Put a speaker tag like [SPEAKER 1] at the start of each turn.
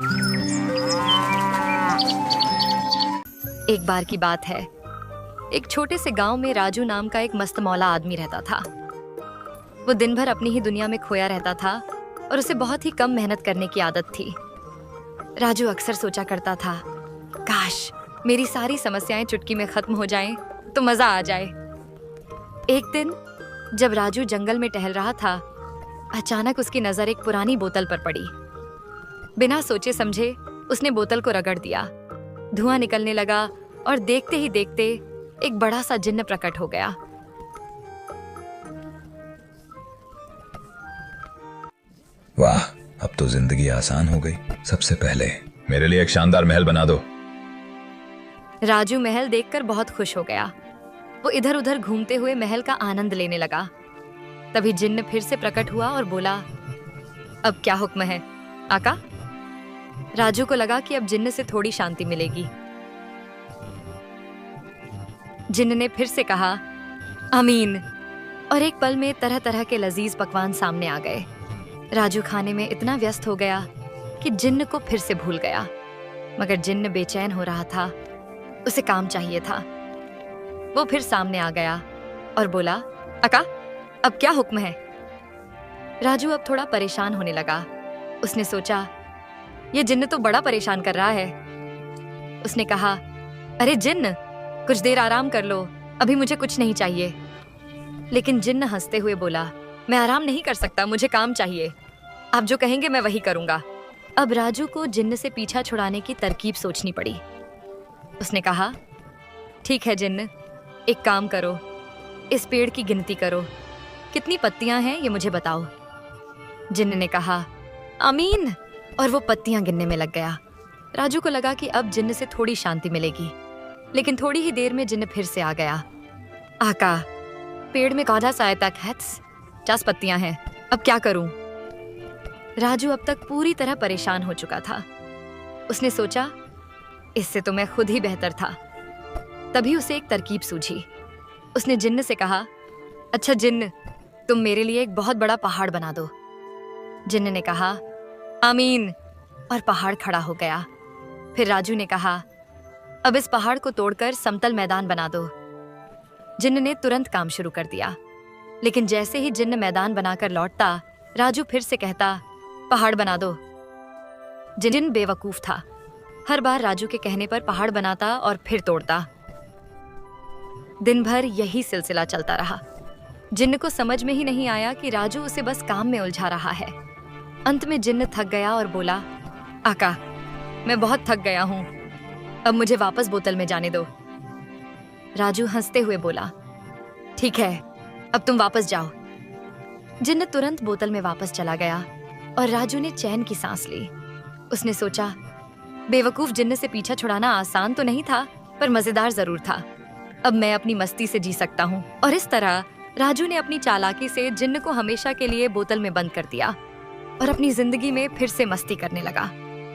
[SPEAKER 1] एक बार की बात है, एक छोटे से गांव में राजू नाम का एक मस्त मौला आदमी रहता था। वो दिन भर अपनी ही दुनिया में खोया रहता था और उसे बहुत ही कम मेहनत करने की आदत थी। राजू अक्सर सोचा करता था, काश मेरी सारी समस्याएं चुटकी में खत्म हो जाएं तो मजा आ जाए। एक दिन जब राजू जंगल में टहल रहा था, अचानक उसकी नजर एक पुरानी बोतल पर पड़ी। बिना सोचे समझे उसने बोतल को रगड़ दिया। धुआं निकलने लगा और देखते ही देखते एक बड़ा सा जिन्न प्रकट हो गया।
[SPEAKER 2] वाह, अब तो जिंदगी आसान हो गई। सबसे पहले मेरे लिए एक शानदार महल बना दो।
[SPEAKER 1] राजू महल देखकर बहुत खुश हो गया। वो इधर उधर घूमते हुए महल का आनंद लेने लगा। तभी जिन्न फिर से प्रकट हुआ और बोला, अब क्या हुक्म है आका? राजू को लगा कि अब जिन्न से थोड़ी शांति मिलेगी। जिन्न ने फिर से कहा, आमीन। और एक पल में तरह तरह के लजीज पकवान सामने आ गए। राजू खाने में इतना व्यस्त हो गया कि जिन्न को फिर से भूल गया। मगर जिन्न बेचैन हो रहा था, उसे काम चाहिए था। वो फिर सामने आ गया और बोला, अका, अब क्या हुक्म है? राजू अब थोड़ा परेशान होने लगा। उसने सोचा, ये जिन्न तो बड़ा परेशान कर रहा है। उसने कहा, अरे जिन्न, कुछ देर आराम कर लो, अभी मुझे कुछ नहीं चाहिए। लेकिन जिन्न हंसते हुए बोला, मैं आराम नहीं कर सकता, मुझे काम चाहिए। आप जो कहेंगे मैं वही करूंगा। अब राजू को जिन्न से पीछा छुड़ाने की तरकीब सोचनी पड़ी। उसने कहा, ठीक है जिन्न, एक काम करो, इस पेड़ की गिनती करो, कितनी पत्तियां हैं ये मुझे बताओ। जिन्न ने कहा, आमीन, और वो पत्तियां गिनने में लग गया। राजू को लगा कि अब जिन्न से थोड़ी शांति मिलेगी। लेकिन थोड़ी ही देर में जिन्न फिर से आ गया। आका, पेड़ में कौधा सा तक है, 50 पत्तियां हैं, अब क्या करूं? राजू अब तक पूरी तरह परेशान हो चुका था। उसने सोचा, इससे तो मैं खुद ही बेहतर था। तभी उसे एक तरकीब सूझी। उसने जिन्न से कहा, अच्छा जिन्न, तुम मेरे लिए एक बहुत बड़ा पहाड़ बना दो। जिन्न ने कहा, आमीन, और पहाड़ खड़ा हो गया। फिर राजू ने कहा, अब इस पहाड़ को तोड़कर समतल मैदान बना दो। जिन्न ने तुरंत काम शुरू कर दिया। लेकिन जैसे ही जिन्न मैदान बनाकर लौटता, राजू फिर से कहता, पहाड़ बना दो। जिन्न बेवकूफ था। हर बार राजू के कहने पर पहाड़ बनाता और फिर तोड़ता। दिन भर यही सिलसिला चलता रहा। जिन्न को समझ में ही नहीं आया कि राजू उसे बस काम में उलझा रहा है। अंत में जिन्न थक गया और बोला, आका, मैं बहुत थक गया हूं, अब मुझे वापस बोतल में जाने दो। राजू हंसते हुए बोला, ठीक है, अब तुम वापस जाओ। जिन्न तुरंत बोतल में वापस चला गया और राजू ने चैन की सांस ली। उसने सोचा, बेवकूफ जिन्न से पीछा छुड़ाना आसान तो नहीं था, पर मजेदार जरूर था। अब मैं अपनी मस्ती से जी सकता हूँ। और इस तरह राजू ने अपनी चालाकी से जिन्न को हमेशा के लिए बोतल में बंद कर दिया और अपनी जिंदगी में फिर से मस्ती करने लगा।